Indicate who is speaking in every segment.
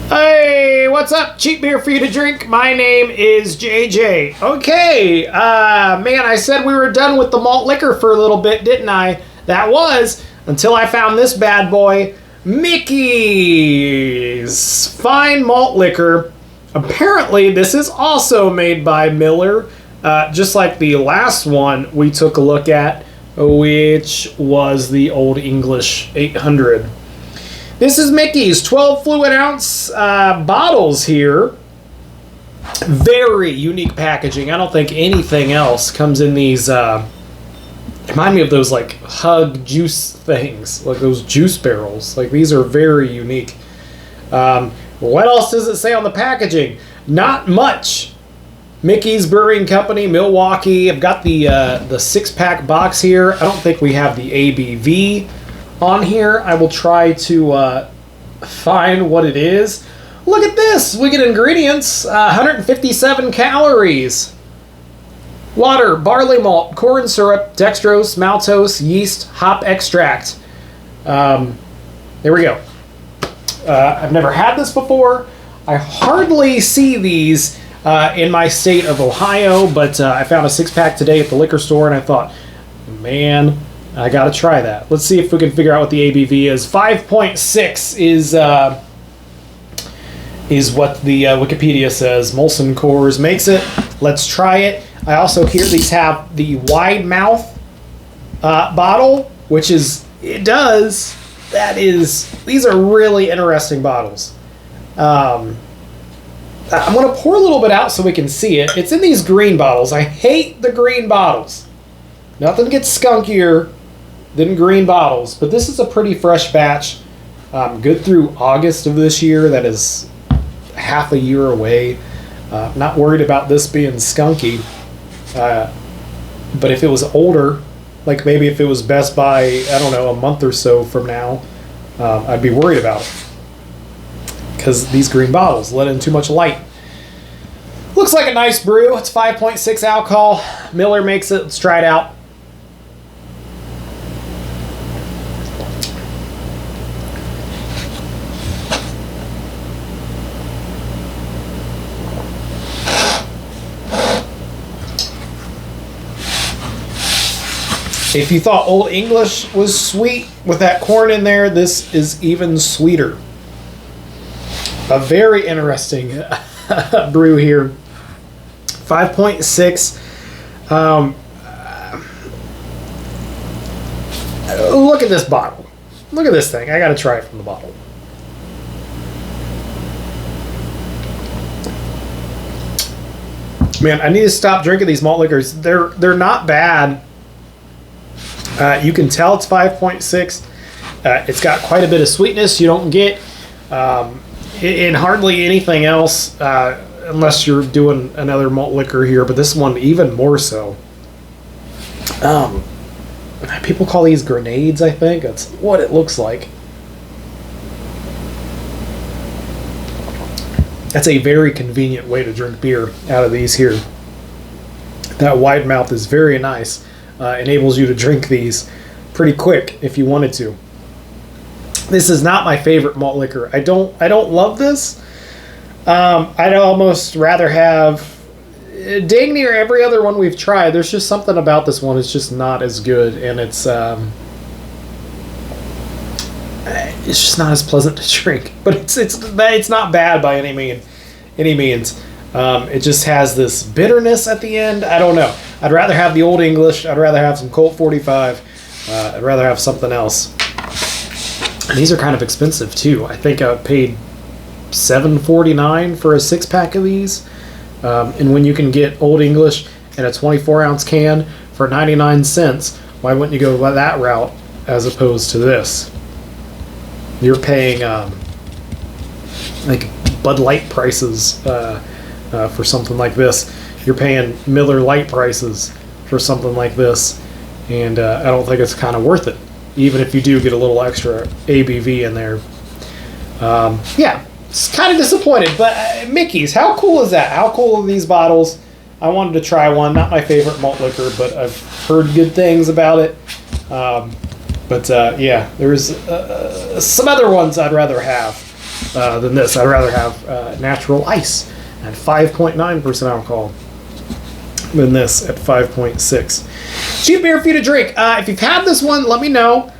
Speaker 1: Hey, what's up? Cheap beer for you to drink. My name is JJ. Okay, man, I said we were done with the malt liquor for a little bit, didn't I? That was until I found this bad boy, Mickey's Fine Malt Liquor. Apparently, this is also made by Miller, just like the last one we took a look at, which was the Old English 800. This is Mickey's 12 fluid ounce bottles here. Very unique packaging. I don't think anything else comes in these. Remind me of those like hug juice things, like those juice barrels. Like these are very unique. What else does it say on the packaging? Not much. Mickey's Brewing Company, Milwaukee. I've got the 6-pack box here. I don't think we have the ABV on here. I will try to find what it is. Look at this. We get ingredients. 157 calories. Water, barley malt, corn syrup, dextrose, maltose, yeast, hop extract. There we go. I've never had this before. I hardly see these in my state of Ohio, but I found a 6-pack today at the liquor store, and I thought, man, I gotta try that. Let's see if we can figure out what the ABV is. 5.6 is what the Wikipedia says. Molson Coors makes it. Let's try it. I also hear these have the wide mouth bottle, which is, these are really interesting bottles. I'm gonna pour a little bit out so we can see it. It's in these green bottles. I hate the green bottles. Nothing gets skunkier than green bottles, but this is a pretty fresh batch. Good through August of this year. That is half a year away. Not worried about this being skunky. But if it was older, like maybe if it was Best by, I don't know, a month or so from now, I'd be worried about it. Because these green bottles let in too much light. Looks like a nice brew. It's 5.6 alcohol. Miller makes it. Let's try it out. If you thought Old English was sweet with that corn in there, this is even sweeter. A very interesting brew here. 5.6. Look at this bottle. Look at this thing. I gotta try it from the bottle. Man, I need to stop drinking these malt liquors. They're not bad. You can tell it's 5.6. It's got quite a bit of sweetness you don't get in hardly anything else unless you're doing another malt liquor here, but this one even more so. People call these grenades, I think. That's what it looks like. That's a very convenient way to drink beer out of these here. That wide mouth is very nice. Enables you to drink these pretty quick if you wanted to. This is not my favorite malt liquor. I don't love this. I'd almost rather have dang near every other one we've tried. There's just something about this one. It's just not as good, and it's just not as pleasant to drink. But it's not bad by any means. It just has this bitterness at the end. I don't know. I'd rather have the Old English. I'd rather have some Colt 45. I'd rather have something else. And these are kind of expensive too. I think I paid $7.49 for a 6-pack of these. And when you can get Old English in a 24-ounce can for 99 cents, why wouldn't you go by that route as opposed to this? You're paying like Bud Light prices for something like this. You're paying Miller Lite prices for something like this, and I don't think it's kind of worth it, even if you do get a little extra ABV in there. Yeah, it's kind of disappointed, but Mickey's, how cool is that? How cool are these bottles? I wanted to try one. Not my favorite malt liquor, but I've heard good things about it. Yeah, there's some other ones I'd rather have. than this. I'd rather have natural ice at 5.9% alcohol than this at 5.6. Cheap beer for you to drink. If you've had this one, let me know.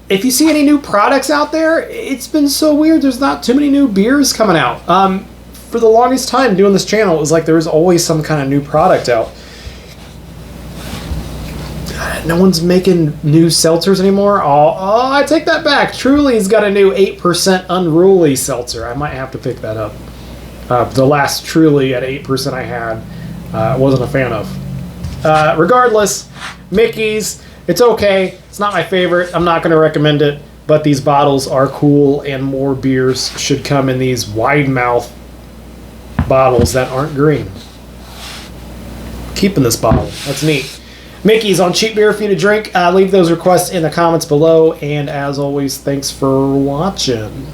Speaker 1: If you see any new products out there, it's been so weird. There's not too many new beers coming out. For the longest time doing this channel, it was like there was always some kind of new product out. No one's making new seltzers anymore. Oh, I take that back. Truly's got a new 8% Unruly seltzer. I might have to pick that up. The last Truly at 8% I had, I wasn't a fan of. Regardless, Mickey's, it's okay. It's not my favorite. I'm not going to recommend it, but these bottles are cool, and more beers should come in these wide mouth bottles that aren't green. Keeping this bottle. That's neat. Mickey's on cheap beer for you to drink. Leave those requests in the comments below, and as always, thanks for watching.